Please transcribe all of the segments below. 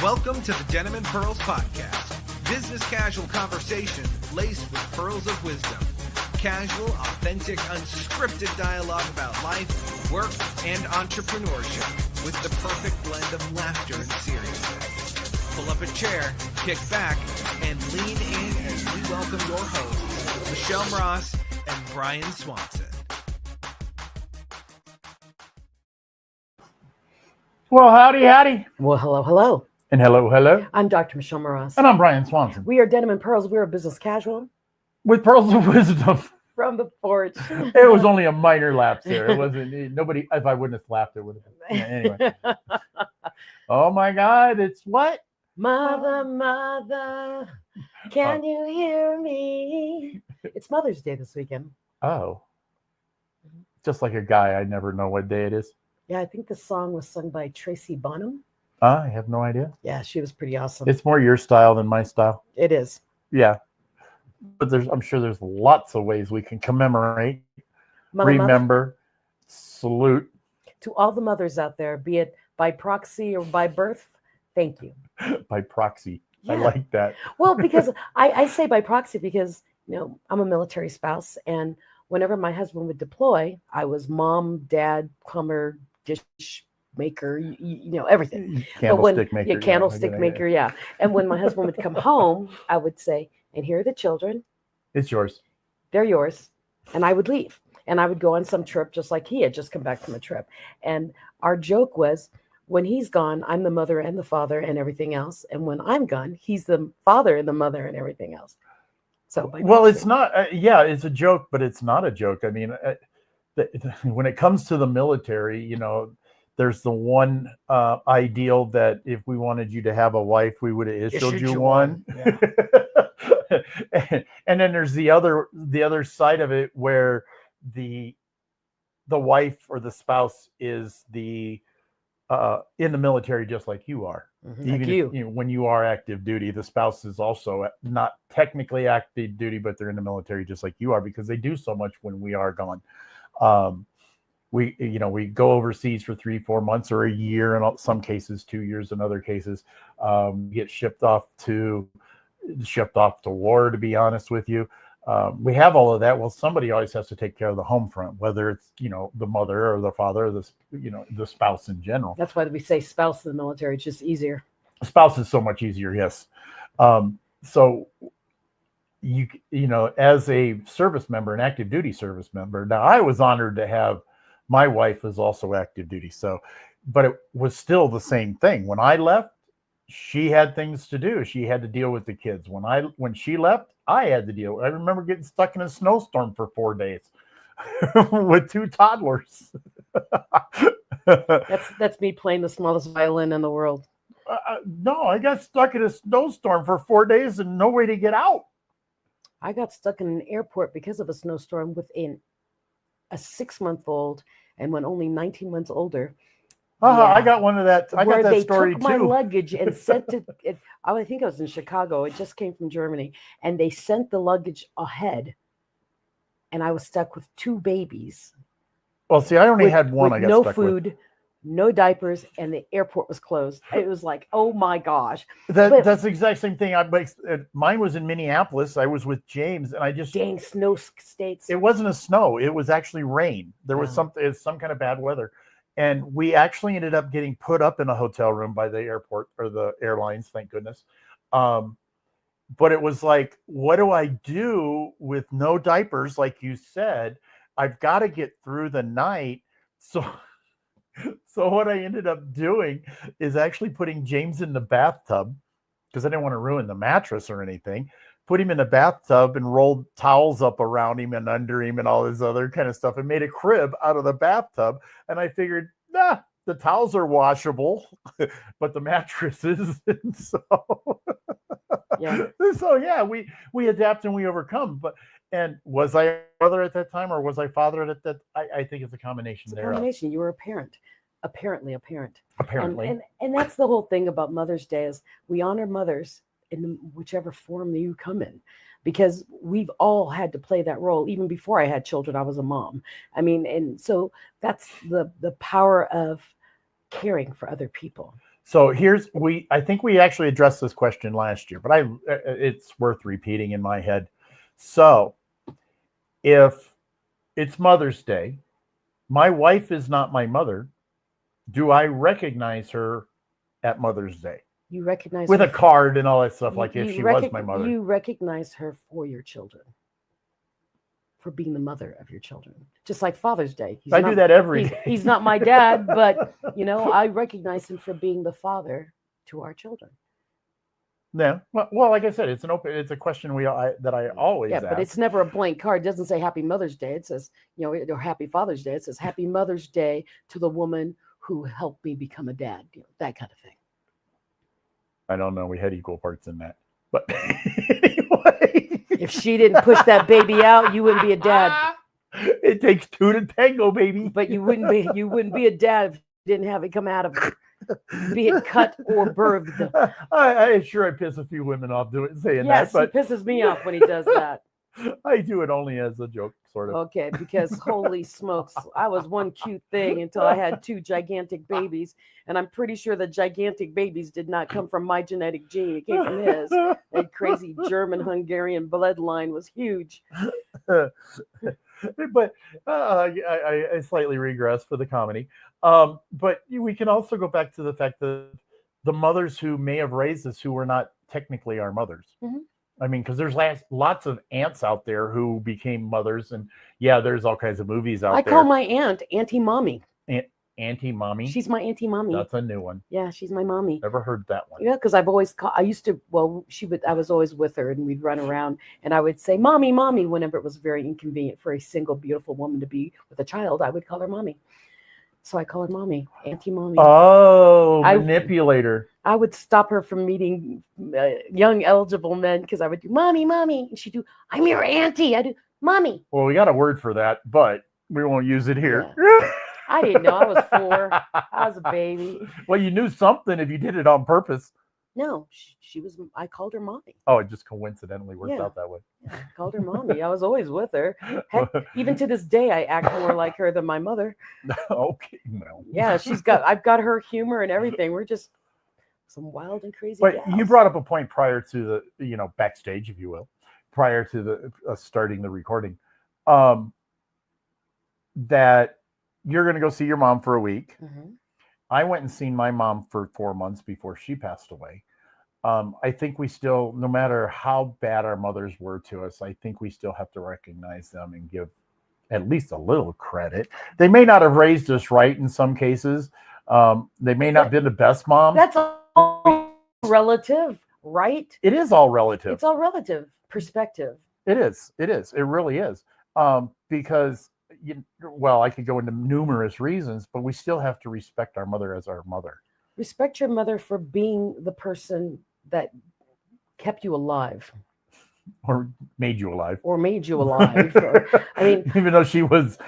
Welcome to the Denim and Pearls podcast. Business casual conversation laced with pearls of wisdom. Casual, authentic, unscripted dialogue about life, work, and entrepreneurship with the perfect blend of laughter and seriousness. Pull up a chair, kick back, and lean in as we welcome your hosts, Michelle Mross and Brian Swanson. Well, howdy. Well, hello. And hello. I'm Dr. Michelle Mross. And I'm Brian Swanson. We are Denim and Pearls. We are business casual. With pearls of wisdom. From the porch. It was only a minor lapse there. It wasn't, nobody, if I wouldn't have laughed, it would have been. Anyway. Oh my God, it's what? Mother, can you hear me? It's Mother's Day this weekend. Oh. Just like a guy, I never know what day it is. Yeah, I think the song was sung by Tracy Bonham. I have no idea. Yeah, she was pretty awesome. It's more your style than my style. It is. Yeah. But I'm sure there's lots of ways we can commemorate, remember, salute. To all the mothers out there, be it by proxy or by birth, thank you. By proxy. Yeah. I like that. Well, because I say by proxy because, I'm a military spouse. And whenever my husband would deploy, I was mom, dad, plumber, dish maker, everything. Candlestick maker. Yeah, candlestick maker, yeah. And when my husband would come home, I would say, and here are the children. It's yours. They're yours. And I would leave. And I would go on some trip just like he had just come back from a trip. And our joke was, when he's gone, I'm the mother and the father and everything else. And when I'm gone, he's the father and the mother and everything else. So, well, it's not, it's a joke, but it's not a joke. I mean, when it comes to the military, there's the one ideal that if we wanted you to have a wife, we would have issued you one. Yeah. And then there's the other side of it where the wife or the spouse is in the military just like you are. Mm-hmm. Even like if, when you are active duty, the spouse is also not technically active duty, but they're in the military just like you are because they do so much when we are gone. We go overseas for 3-4 months or a year, in some cases 2 years, in other cases get shipped off to war, to be honest with you. We have all of that. Well, somebody always has to take care of the home front, whether it's the mother or the father or the spouse in general. That's why we say spouse in the military. It's just easier. A spouse is so much easier, yes. So as a service member, an active duty service member, now I was honored to have my wife was also active duty. So, but it was still the same thing. When I left, she had things to do. She had to deal with the kids. When she left, I had to deal. I remember getting stuck in a snowstorm for 4 days with 2 toddlers. That's me playing the smallest violin in the world. No, I got stuck in a snowstorm for 4 days and no way to get out. I got stuck in an airport because of a snowstorm with a 6-month-old, and when only 19 months older. I got one of that. I got that story too. They took my luggage and sent it. I think I was in Chicago. It just came from Germany, and they sent the luggage ahead, and I was stuck with 2 babies. Well, see, I only had one. I got no stuck food, with. No diapers, and the airport was closed. It was like, oh my gosh. That's the exact same thing. Mine was in Minneapolis. I was with James, and I just dang snow states. It wasn't a snow. It was actually rain. There was some kind of bad weather. And we actually ended up getting put up in a hotel room by the airport or the airlines, thank goodness. But it was like, what do I do with no diapers? Like you said, I've got to get through the night. So what I ended up doing is actually putting James in the bathtub because I didn't want to ruin the mattress or anything. Put him in the bathtub and rolled towels up around him and under him and all this other kind of stuff and made a crib out of the bathtub. And I figured, the towels are washable, but the mattress isn't. So we adapt and we overcome. And was I a mother at that time or was I father at that? I think it's a combination there. Combination. You were a parent. Apparently a parent. Apparently. And that's the whole thing about Mother's Day is we honor mothers in whichever form you come in, because we've all had to play that role. Even before I had children, I was a mom. I mean, and so that's the power of caring for other people. So I think we actually addressed this question last year, but it's worth repeating in my head. So if it's Mother's Day, my wife is not my mother. Do I recognize her at Mother's Day You recognize with her a card and all that stuff? Like if you she was my mother, You recognize her for your children, for being the mother of your children. Just like Father's Day. I do that every day. He's not my dad, but I recognize him for being the father to our children. Yeah. Well, like I said, it's a question that I always ask. But it's never a blank card. It doesn't say Happy Mother's Day. It says, or Happy Father's Day. It says Happy Mother's Day to the woman who helped me become a dad. That kind of thing. I don't know. We had equal parts in that. But anyway. If she didn't push that baby out, you wouldn't be a dad. It takes two to tango, baby. But you wouldn't be a dad if you didn't have it come out of her. Be it cut or birthed. I piss a few women off saying that, but he pisses me off when he does that. I do it only as a joke, sort of. Okay, because holy smokes, I was one cute thing until I had two gigantic babies, and I'm pretty sure the gigantic babies did not come from my genetic gene; it came from his. That crazy German-Hungarian bloodline was huge. But I slightly regress for the comedy. But we can also go back to the fact that the mothers who may have raised us who were not technically our mothers. Mm-hmm. I mean, because there's lots of aunts out there who became mothers, and yeah, there's all kinds of movies out there. I call my aunt Auntie Mommy. Auntie Mommy? She's my Auntie Mommy. That's a new one. Yeah, she's my mommy. Never heard that one. Yeah, because I was always with her, and we'd run around, and I would say, Mommy, Mommy, whenever it was very inconvenient for a single, beautiful woman to be with a child, I would call her Mommy. So I call her Mommy, Auntie Mommy. Oh, manipulator. I would stop her from meeting young eligible men because I would do, Mommy, Mommy. And she'd do, I'm your auntie. I do, Mommy. Well, we got a word for that, but we won't use it here. Yeah. I didn't know. I was 4. I was a baby. Well, you knew something if you did it on purpose. No, she was, I called her Mommy. Oh, it just coincidentally worked out that way. Yeah, I called her Mommy. I was always with her. Heck, even to this day, I act more like her than my mother. Okay, no. Yeah, I've got her humor and everything. We're just some wild and crazy But gals. you brought up a point prior to the, backstage, if you will, prior to the starting the recording, that you're going to go see your mom for a week. Mm-hmm. I went and seen my mom for 4 months before she passed away. I think we still, no matter how bad our mothers were to us, I think we still have to recognize them and give at least a little credit. They may not have raised us right in some cases. They may not have been the best moms. That's all relative, right? It is all relative. It's all relative perspective. It is. It is. It really is. Because, I could go into numerous reasons, but we still have to respect our mother as our mother. Respect your mother for being the person that kept you alive. Or made you alive. Even though she was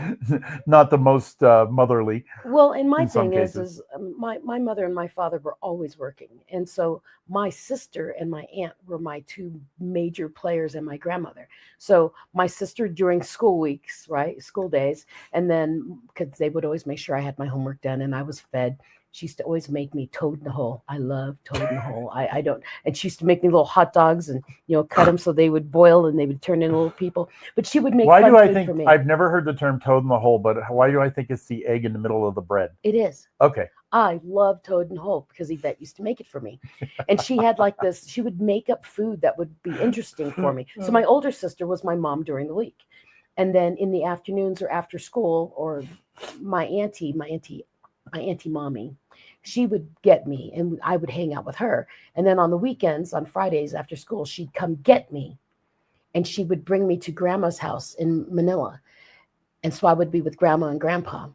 not the most motherly. Well, and my thing is my mother and my father were always working. And so my sister and my aunt were my two major players, and my grandmother. So my sister during school weeks, right? School days. And then because they would always make sure I had my homework done and I was fed. She used to always make me toad in the hole. I love toad in the hole. I don't. And she used to make me little hot dogs and, cut them so they would boil and they would turn into little people. But she would make fun food for me. I've never heard the term toad in the hole, but why do I think it's the egg in the middle of the bread? It is. Okay. I love toad in the hole because Yvette used to make it for me. And she had she would make up food that would be interesting for me. So my older sister was my mom during the week. And then in the afternoons or after school, or my auntie Mommy, she would get me and I would hang out with her. And then on the weekends, on Fridays after school, she'd come get me and she would bring me to grandma's house in Manila. And so I would be with grandma and grandpa.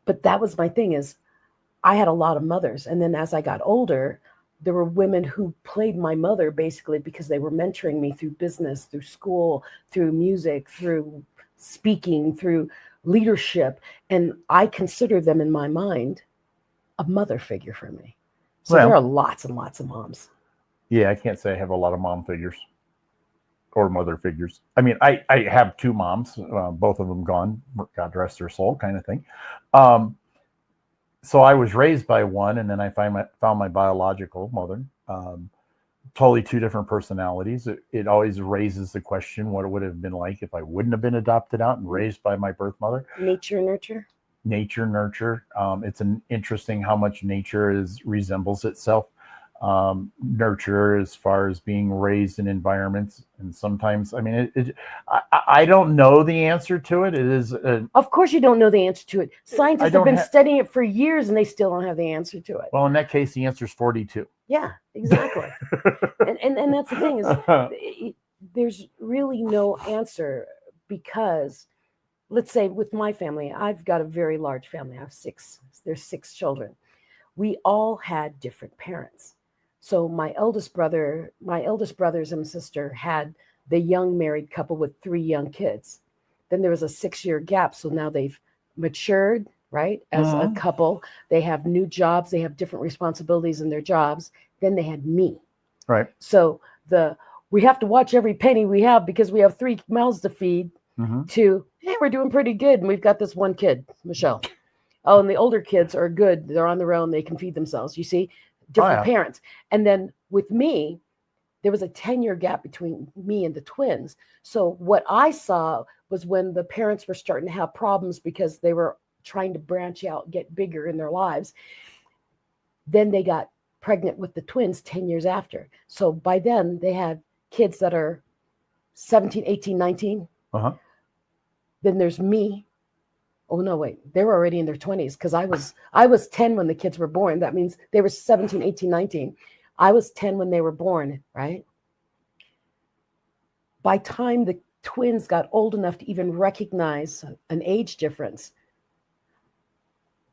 But that was my thing, is I had a lot of mothers. And then as I got older, there were women who played my mother basically because they were mentoring me through business, through school, through music, through speaking, through leadership. And I consider them in my mind a mother figure for me. So there are lots and lots of moms. Yeah, I can't say I have a lot of mom figures or mother figures. I mean, I have 2 moms, both of them gone, God rest their soul, kind of thing. so I was raised by one, and then I found my biological mother. Totally two different personalities. It always raises the question, what it would have been like if I wouldn't have been adopted out and raised by my birth mother. Nature, nurture. Nature, nurture. It's an interesting how much nature resembles itself. Nurture as far as being raised in environments, and sometimes, I mean, I don't know the answer to it. It is of course you don't know the answer to it. Scientists have been studying it for years and they still don't have the answer to it. Well, in that case, the answer is 42. Yeah, exactly. and that's the thing is there's really no answer, because let's say with my family, I've got a very large family. I have there's 6 children. We all had different parents. So my eldest brothers and sister had the young married couple with 3 young kids. Then there was a 6-year gap. So now they've matured, right? As a couple, they have new jobs. They have different responsibilities in their jobs. Then they had me. Right. So we have to watch every penny we have because we have 3 mouths to feed to, hey, we're doing pretty good. And we've got this one kid, Michelle. Oh, and the older kids are good. They're on their own. They can feed themselves. You see? Different parents. And then with me, there was a 10-year gap between me and the twins. So what I saw was when the parents were starting to have problems because they were trying to branch out, get bigger in their lives. Then they got pregnant with the twins 10 years after. So by then they had kids that are 17, 18, 19. Then there's me. Oh, no, wait. They were already in their 20s because I was 10 when the kids were born. That means they were 17, 18, 19. I was 10 when they were born, right? By time the twins got old enough to even recognize an age difference,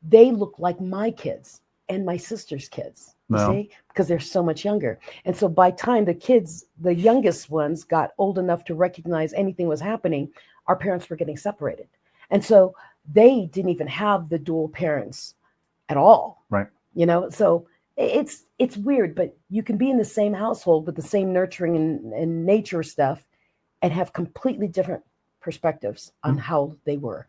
they look like my kids and my sister's kids, you see, because they're so much younger. And so by time the youngest ones got old enough to recognize anything was happening, our parents were getting separated. And so they didn't even have the dual parents at all. Right. So it's weird, but you can be in the same household with the same nurturing and nature stuff and have completely different perspectives on how they were.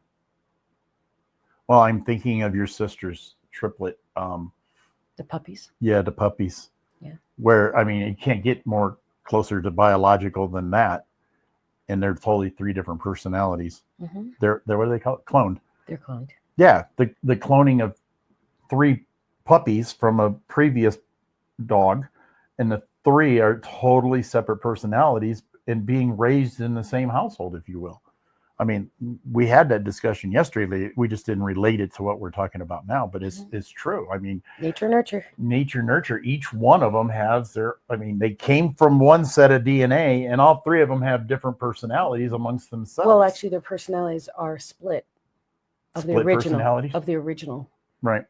Well, I'm thinking of your sister's triplet. The puppies. Yeah, the puppies. Yeah. Where, I mean, you can't get more closer to biological than that. And they're totally 3 different personalities. They're what do they call it? Cloned. They're cloned. Yeah, the cloning of 3 puppies from a previous dog, and the 3 are totally separate personalities and being raised in the same household, if you will. I mean, we had that discussion yesterday. We just didn't relate it to what we're talking about now, but it's true. I mean, nature, nurture. Each one of them has they came from one set of DNA, and all 3 of them have different personalities amongst themselves. Well, actually, their personalities are split of the original. Right.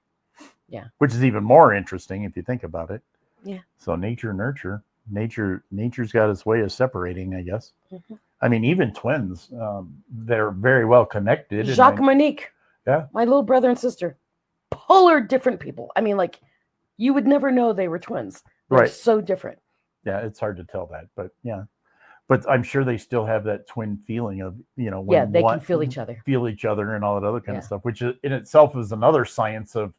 Yeah. Which is even more interesting if you think about it. Yeah. So nature, nurture. Nature's got its way of separating, I guess. I mean, even twins, they're very well connected. Jacques and Monique. Yeah. My little brother and sister. Polar different people. I mean, like, you would never know they were twins. They're so different. Yeah, it's hard to tell that. But yeah. But I'm sure they still have that twin feeling of, when they can feel each other. Feel each other and all that other kind of stuff, which in itself is another science of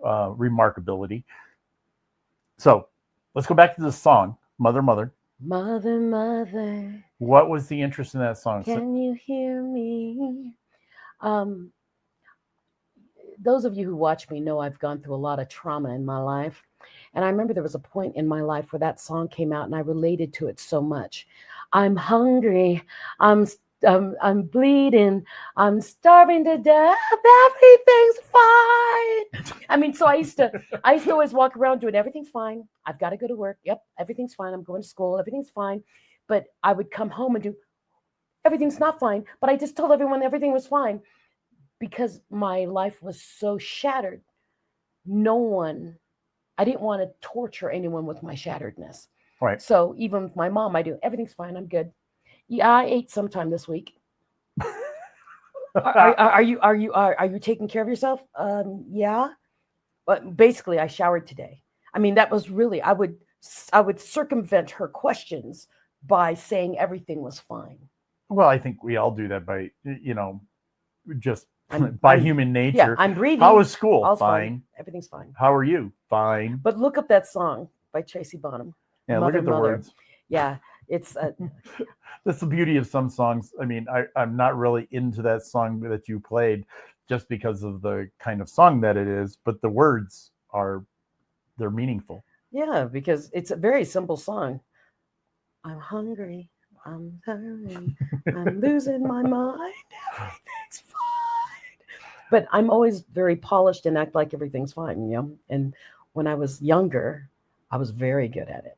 remarkability. So let's go back to the song, Mother, Mother. Mother, mother. What was the interest in that song? Can you hear me? Those of you who watch me know I've gone through a lot of trauma in my life. And I remember there was a point in my life where that song came out and I related to it so much. I'm hungry. I'm bleeding. I'm starving to death. Everything's fine. I mean, so I used to always walk around doing everything's fine. I've got to go to work. Yep, everything's fine. I'm going to school. Everything's fine. But I would come home and do everything's not fine. But I just told everyone everything was fine because my life was so shattered. I didn't want to torture anyone with my shatteredness. Right. So even with my mom, I do everything's fine. I'm good. Yeah, I ate sometime this week. Are you taking care of yourself? Yeah. But basically, I showered today. I mean, that was really I would circumvent her questions by saying everything was fine. Well, I think we all do that by just by human nature. Yeah, I'm breathing. How was school? All's Fine. Everything's fine. How are you? Fine. But look up that song by Tracy Bonham. Yeah, look at the words. Yeah, it's that's the beauty of some songs. I mean, I'm not really into that song that you played just because of the kind of song that it is, but the words they're meaningful. Yeah, because it's a very simple song. I'm hungry. I'm hungry. I'm losing my mind. Everything's fine. But I'm always very polished and act like everything's fine, you know. And when I was younger, I was very good at it.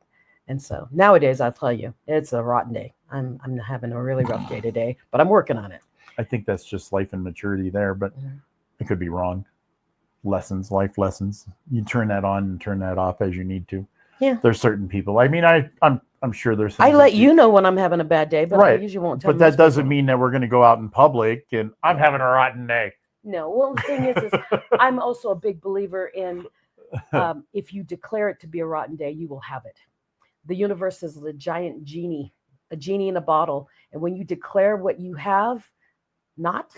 And so nowadays, I'll tell you, it's a rotten day. I'm having a really rough day today, but I'm working on it. I think that's just life and maturity there, but I could be wrong. Life lessons. You turn that on and turn that off as you need to. Yeah. There's certain people. I mean, I'm sure there's. I let you know when I'm having a bad day, but right. I usually won't tell. But that doesn't mean that we're going to go out in public and I'm having a rotten day. No. Well, the thing is I'm also a big believer in if you declare it to be a rotten day, you will have it. The universe is a giant genie, a genie in a bottle. And when you declare what you have not,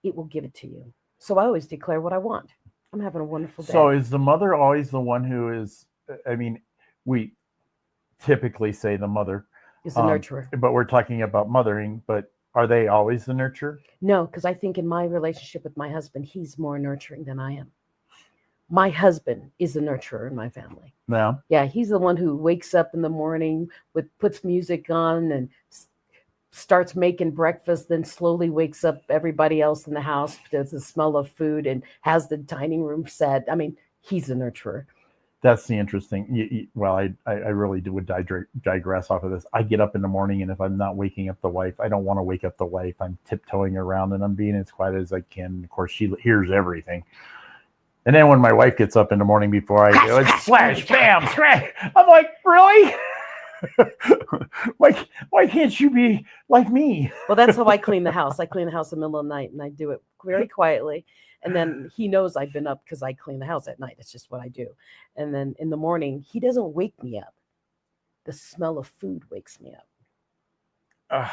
it will give it to you. So I always declare what I want. I'm having a wonderful day. So is the mother always the one who is, I mean, we typically say the mother is the nurturer. But we're talking about mothering, but are they always the nurturer? No, because I think in my relationship with my husband, he's more nurturing than I am. My husband is the nurturer in my family. Yeah. Yeah, he's the one who wakes up in the morning, puts music on and starts making breakfast, then slowly wakes up everybody else in the house, does the smell of food and has the dining room set. I mean, he's a nurturer. That's the interesting. Well, I really would digress off of this. I get up in the morning, and if I'm not waking up the wife, I don't want to wake up the wife. I'm tiptoeing around, and I'm being as quiet as I can. Of course, she hears everything. And then when my wife gets up in the morning before I do, it's slash, bam, scratch. I'm like, really? Why can't you be like me? Well, that's how I clean the house. I clean the house in the middle of the night, and I do it very quietly. And then he knows I've been up because I clean the house at night. It's just what I do. And then in the morning, he doesn't wake me up. The smell of food wakes me up.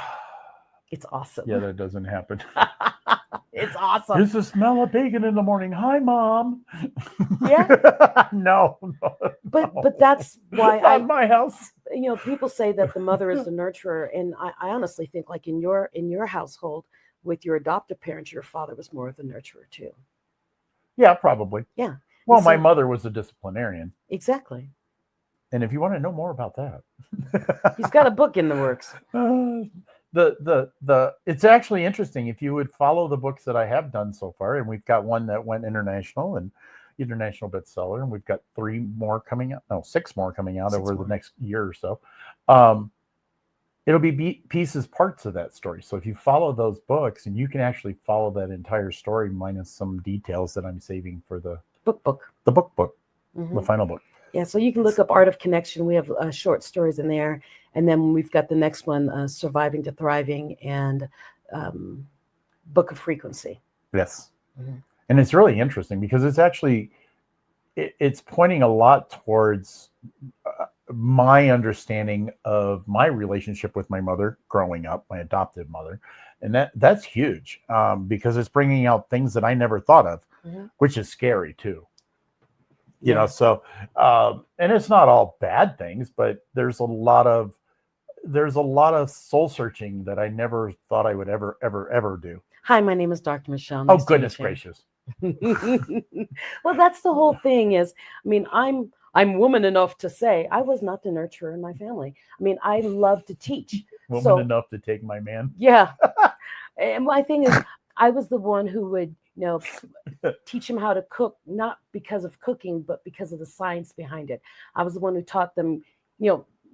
It's awesome. Yeah, that doesn't happen. It's awesome. There's the smell of bacon in the morning. Hi, Mom. Yeah. No. But that's why Not my house. You know, people say that the mother is the nurturer, and I honestly think, like in your household with your adoptive parents, your father was more of the nurturer too. Yeah, probably. Yeah. Well, my mother was a disciplinarian. Exactly. And if you want to know more about that, he's got a book in the works. It's actually interesting if you would follow the books that I have done so far, and we've got one that went international and international bestseller, and we've got 6 more coming out over the next year or so. It'll be parts of that story. So if you follow those books, and you can actually follow that entire story minus some details that I'm saving for the book, mm-hmm. The final book. Yeah, so you can look up Art of Connection. We have short stories in there. And then we've got the next one, Surviving to Thriving, and Book of Frequency. Yes. Mm-hmm. And it's really interesting because it's actually, it's pointing a lot towards my understanding of my relationship with my mother growing up, my adoptive mother. And that's huge because it's bringing out things that I never thought of, mm-hmm. which is scary too. You know, so, and it's not all bad things, but there's a lot of soul searching that I never thought I would ever do. Hi, my name is Dr. Michelle. Nice goodness gracious. Well, that's the whole thing is, I mean, I'm woman enough to say I was not the nurturer in my family. I mean, I love to teach. Woman enough to take my man. Yeah. And my thing is, I was the one who would, teach them how to cook, not because of cooking, but because of the science behind it. I was the one who taught them,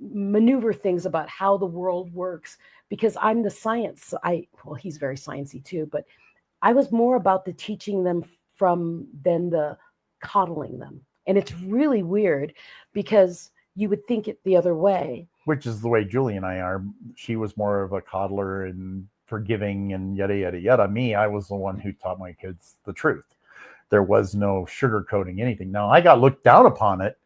maneuver things about how the world works, because I'm the science. He's very sciencey too, but I was more about the teaching them than the coddling them. And it's really weird because you would think it the other way. Which is the way Julie and I are. She was more of a coddler and forgiving and yada, yada, yada. Me, I was the one who taught my kids the truth. There was no sugarcoating anything. Now, I got looked down upon it,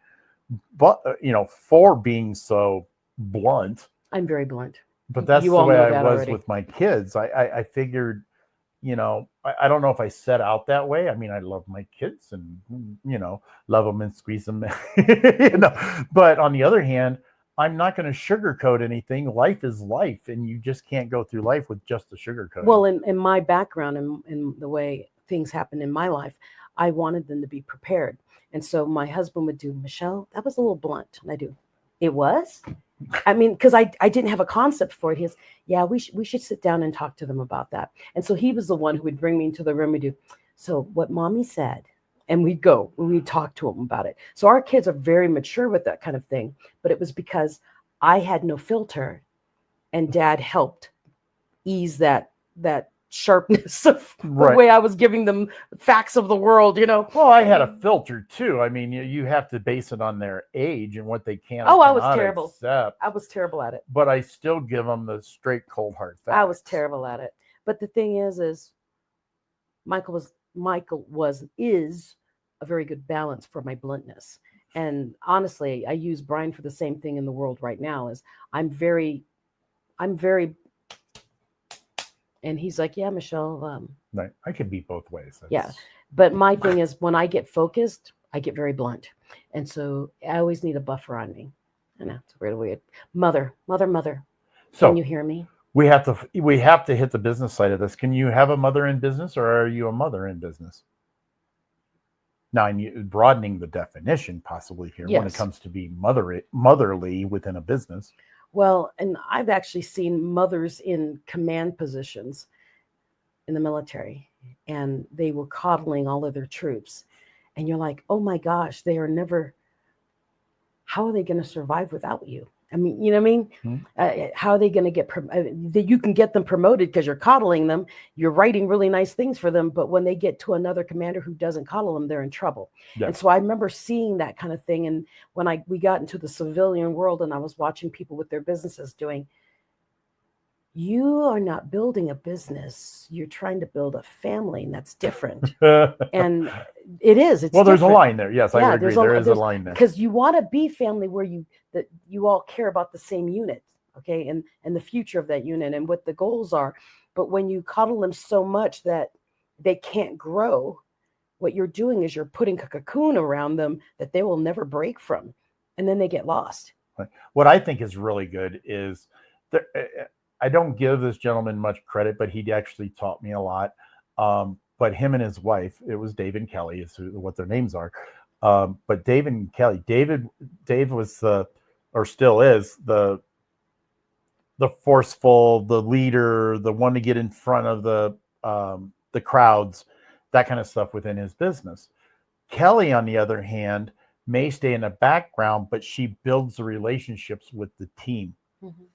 but, for being so blunt. I'm very blunt. But that's the way I was with my kids. I figured I don't know if I set out that way. I mean, I love my kids and, love them and squeeze them, but on the other hand, I'm not going to sugarcoat anything. Life is life, and you just can't go through life with just the sugarcoat. Well, in my background and in the way things happen in my life, I wanted them to be prepared. And so my husband would do, Michelle, that was a little blunt. And I do, it was? I mean, because I didn't have a concept for it. He goes, yeah, we should sit down and talk to them about that. And so he was the one who would bring me into the room and do, so what mommy said, and we'd talk to them about it. So our kids are very mature with that kind of thing, but it was because I had no filter and dad helped ease that sharpness of the way I was giving them facts of the world, Well, I had a filter too. I mean, you have to base it on their age and what they can. Oh, I was terrible. Accept, I was terrible at it. But I still give them the straight, cold, hard facts. I was terrible at it. But the thing is Michael is a very good balance for my bluntness. And honestly, I use Brian for the same thing in the world right now. Is I'm very. And he's like, yeah, Michelle. Right. I can be both ways. Yeah. But my thing is when I get focused, I get very blunt. And so I always need a buffer on me. I know it's really weird. Mother. So can you hear me? We have to hit the business side of this. Can you have a mother in business, or are you a mother in business? Now, I'm broadening the definition possibly here when it comes to being motherly within a business. Well, and I've actually seen mothers in command positions in the military, and they were coddling all of their troops. And you're like, oh my gosh, how are they going to survive without you? I mean, you know what I mean? Mm-hmm. How are they going to get, you can get them promoted because you're coddling them. You're writing really nice things for them. But when they get to another commander who doesn't coddle them, they're in trouble. Yeah. And so I remember seeing that kind of thing. And when we got into the civilian world and I was watching people with their businesses doing, you are not building a business. You're trying to build a family, and that's different. And it is. It's there's a line there. Yes, I agree. There is a line there. Because you want to be family where that you all care about the same unit, okay, and the future of that unit and what the goals are. But when you coddle them so much that they can't grow, what you're doing is you're putting a cocoon around them that they will never break from, and then they get lost. What I think is really good is I don't give this gentleman much credit, but he actually taught me a lot. But him and his wife, it was Dave and Kelly is what their names are. But Dave and Kelly, Dave was or still is the forceful, the leader, the one to get in front of the crowds, that kind of stuff within his business. Kelly, on the other hand, may stay in the background, but she builds the relationships with the team. Mm-hmm.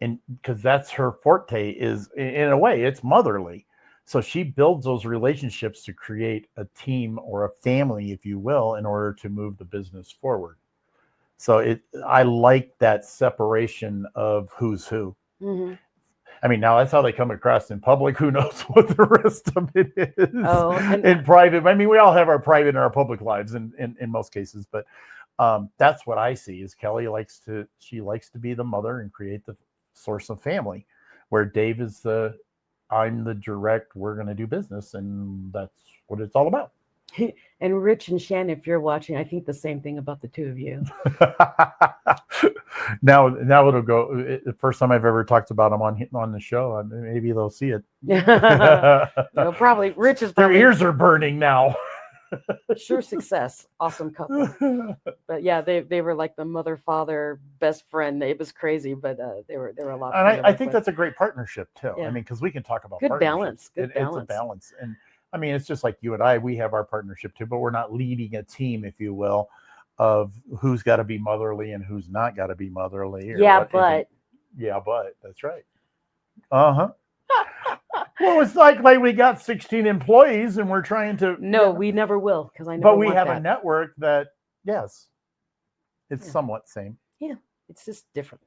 And because that's her forte, is in a way it's motherly. So she builds those relationships to create a team or a family, if you will, in order to move the business forward. So I like that separation of who's who. Mm-hmm. I mean, now that's how they come across in public. Who knows what the rest of it is in private? I mean, we all have our private and our public lives in most cases, but that's what I see is Kelly likes to be the mother and create the source of family, where Dave is I'm the direct, we're going to do business, and that's what it's all about. And Rich and Shannon, if you're watching, I think the same thing about the two of you. now it'll go. The first time I've ever talked about them on the show, maybe they'll see it. No, probably. Rich is their ears are burning now. Sure success. Awesome couple. But yeah, they were like the mother, father, best friend. It was crazy, but they were a lot. And I think that's a great partnership too. Yeah. I mean, because we can talk about good balance. It's a balance. And I mean, it's just like you and I, we have our partnership too, but we're not leading a team, if you will, of who's got to be motherly and who's not got to be motherly. But that's right. Uh-huh. Well, it's like we got 16 employees and we're trying to. No, we never will, because I know. But we have a network that, yes, it's somewhat same. Yeah, it's just different.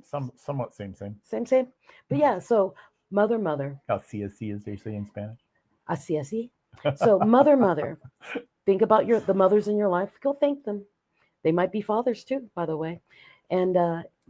Somewhat same. Same. But yeah, so mother. Así, as they say in Spanish. Así. So mother. Think about the mothers in your life. Go thank them. They might be fathers too, by the way. And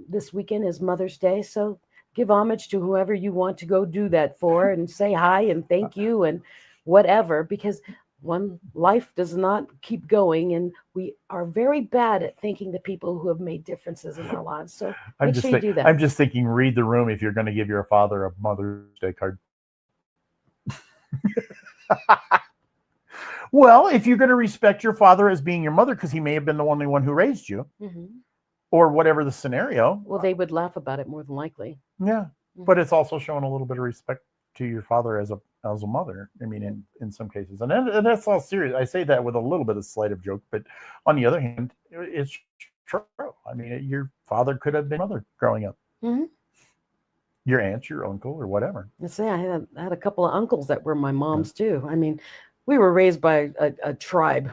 this weekend is Mother's Day, so give homage to whoever you want to go do that for, and say hi and thank you and whatever, because one life does not keep going, and we are very bad at thanking the people who have made differences in our lives. So make sure you do that. I'm just thinking, read the room if you're going to give your father a Mother's Day card. Well, if you're going to respect your father as being your mother, because he may have been the only one who raised you, or whatever the scenario. Well, they would laugh about it more than likely. Yeah, but it's also showing a little bit of respect to your father as a mother. I mean, in some cases, and that's all serious. I say that with a little bit of slight of joke, but on the other hand, it's true. I mean, your father could have been mother growing up. Your aunt, your uncle, or whatever. I say I had a couple of uncles that were my moms too. I mean, we were raised by a tribe.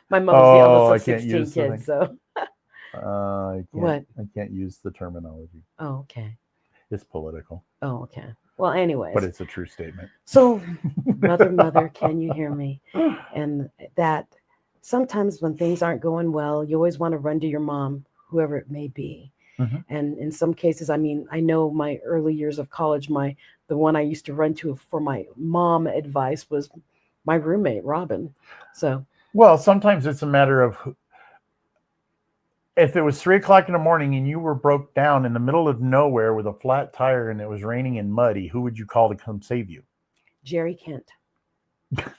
My mother's the eldest of 16 kids, so. I can't use the terminology. Oh, okay. It's political. Oh, okay. Well, anyways. But it's a true statement. So, mother, can you hear me? And that sometimes when things aren't going well, you always want to run to your mom, whoever it may be. And in some cases, I mean, I know my early years of college, the one I used to run to for my mom advice was my roommate, Robin. So. Well, sometimes it's a matter of, if it was 3:00 in the morning and you were broke down in the middle of nowhere with a flat tire and it was raining and muddy, who would you call to come save you? Jerry Kent.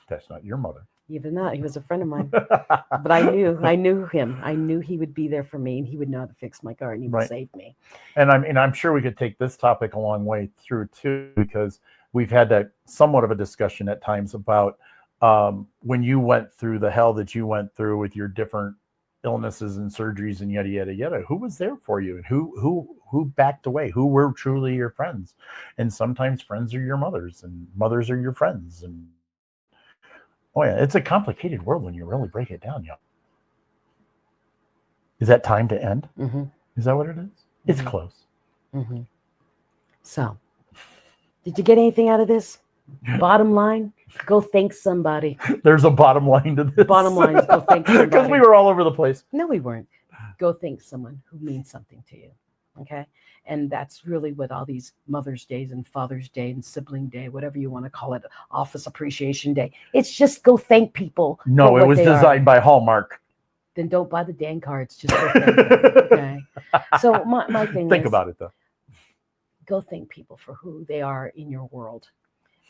That's not your mother. Even that, he was a friend of mine. But I knew him. I knew he would be there for me, and he would know how to fix my car, and he would save me. And I'm sure we could take this topic a long way through too, because we've had that somewhat of a discussion at times about when you went through the hell that you went through with your different illnesses and surgeries and yada yada yada. Who was there for you, and who backed away? Who were truly your friends? And sometimes friends are your mothers, and mothers are your friends. And oh yeah, it's a complicated world when you really break it down. Yeah. Is that time to end? Is that what it is? It's close. So, did you get anything out of this? Bottom line, go thank somebody. There's a bottom line to this. Bottom line is go thank somebody. Because we were all over the place. No, we weren't. Go thank someone who means something to you. Okay. And that's really what all these Mother's Days and Father's Day and Sibling Day, whatever you want to call it, Office Appreciation Day. It's just go thank people. No, it was designed by Hallmark. Then don't buy the dang cards. Just go thank them. Okay. So my thing is. Think about it though. Go thank people for who they are in your world.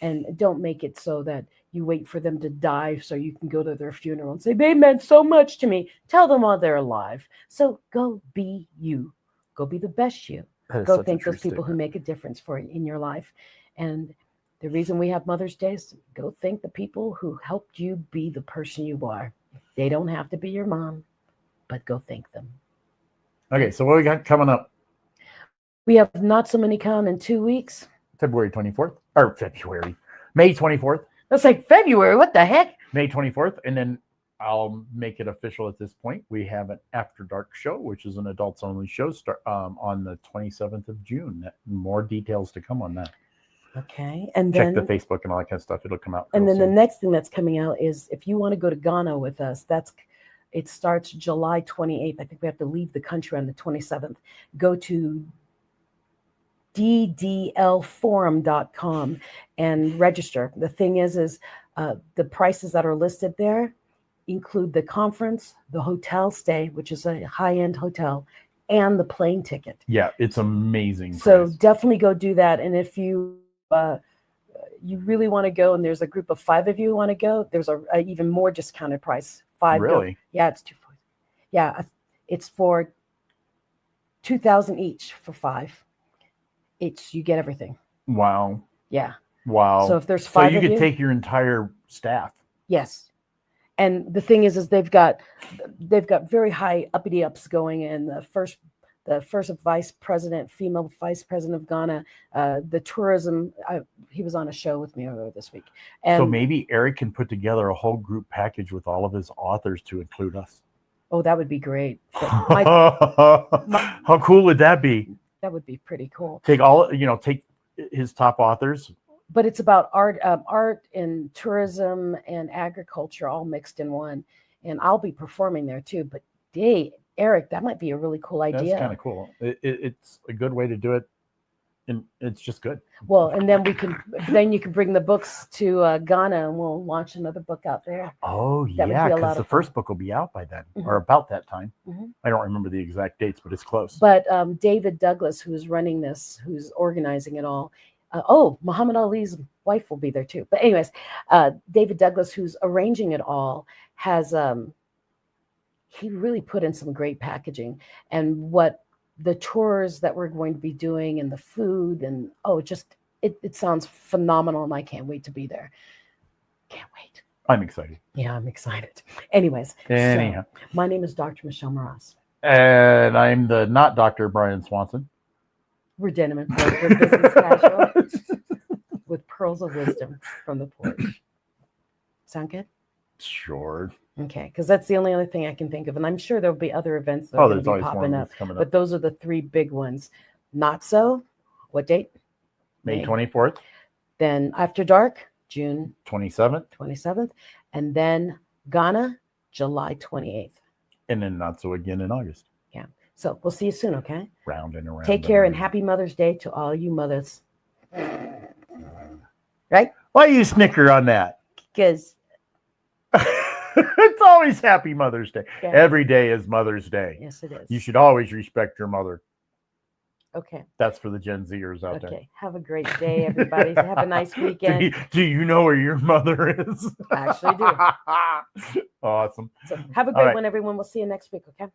And don't make it so that you wait for them to die so you can go to their funeral and say, they meant so much to me. Tell them while they're alive. So go be you. Go be the best you. Go thank those people who make a difference for you in your life. And the reason we have Mother's Day is go thank the people who helped you be the person you are. They don't have to be your mom, but go thank them. Okay, so what we got coming up? We have Not So Many Con in 2 weeks. May 24th. That's like February. What the heck? May 24th. And then I'll make it official at this point. We have an After Dark show, which is an adults only show on the 27th of June. More details to come on that. Okay. And check then the Facebook and all that kind of stuff. It'll come out. And then soon. The next thing that's coming out is if you want to go to Ghana with us, it starts July 28th. I think we have to leave the country on the 27th. Go to ddlforum.com and register. The thing is the prices that are listed there include the conference, the hotel stay, which is a high-end hotel, and the plane ticket. Yeah, it's amazing. So price. Definitely go do that. And if you really want to go, and there's a group of 5 of you who want to go, there's a even more discounted price. 5. Really? Yeah, it's 2. Yeah, it's for $2,000 each for 5. You get everything. Wow. Yeah. Wow. So if there's 5 so you of could take your entire staff. Yes. And the thing is they've got very high uppity ups going, and the first vice president, female vice president of Ghana, the tourism. He was on a show with me earlier this week. And so maybe Eric can put together a whole group package with all of his authors to include us. Oh, that would be great. How cool would that be? That would be pretty cool. Take his top authors. But it's about art and tourism and agriculture all mixed in one. And I'll be performing there too. But Eric, that might be a really cool That's idea. kind of cool. It's a good way to do it, and it's just good. Well, and then then you can bring the books to Ghana, and we'll launch another book out there. Oh That would yeah, be a because lot the of fun. first book will be out by then, Mhm. or about that time. Mhm. I don't remember the exact dates, but it's close. But David Douglas, who's running this, who's organizing it all. Muhammad Ali's wife will be there too. But anyways, David Douglas, who's arranging it all, has he really put in some great packaging, and what the tours that we're going to be doing and the food and it sounds phenomenal, and I can't wait to be there. Can't wait. I'm excited. Yeah, I'm excited. Anyways, Anyhow, so my name is Dr. Michelle Moras. and I'm the not Dr. Brian Swanson. We're Denim and Pearls for Business Casual with pearls of wisdom from the porch. Sound good? Sure. Okay, because that's the only other thing I can think of, and I'm sure there'll be other events that are going There's to be always more popping up. coming up. But those are the three big ones. Not so. What date? May 24th, Then After Dark, June 27th, 27th, and then Ghana, July 28th. and then not so again in August. Yeah. So we'll see you soon. Okay. Round and around. Take care and around. happy Mother's Day to all you mothers. Right? Why you snicker on that? Because It's always Happy Mother's Day. yeah. Every day is Mother's Day. Yes, it is. You should always respect your mother. Okay. That's for the Gen Zers out there. Okay. Have a great day, everybody. Have a nice weekend. Do you know where your mother is? I actually do. Awesome. So have a All great right. one, everyone. We'll see you next week. Okay.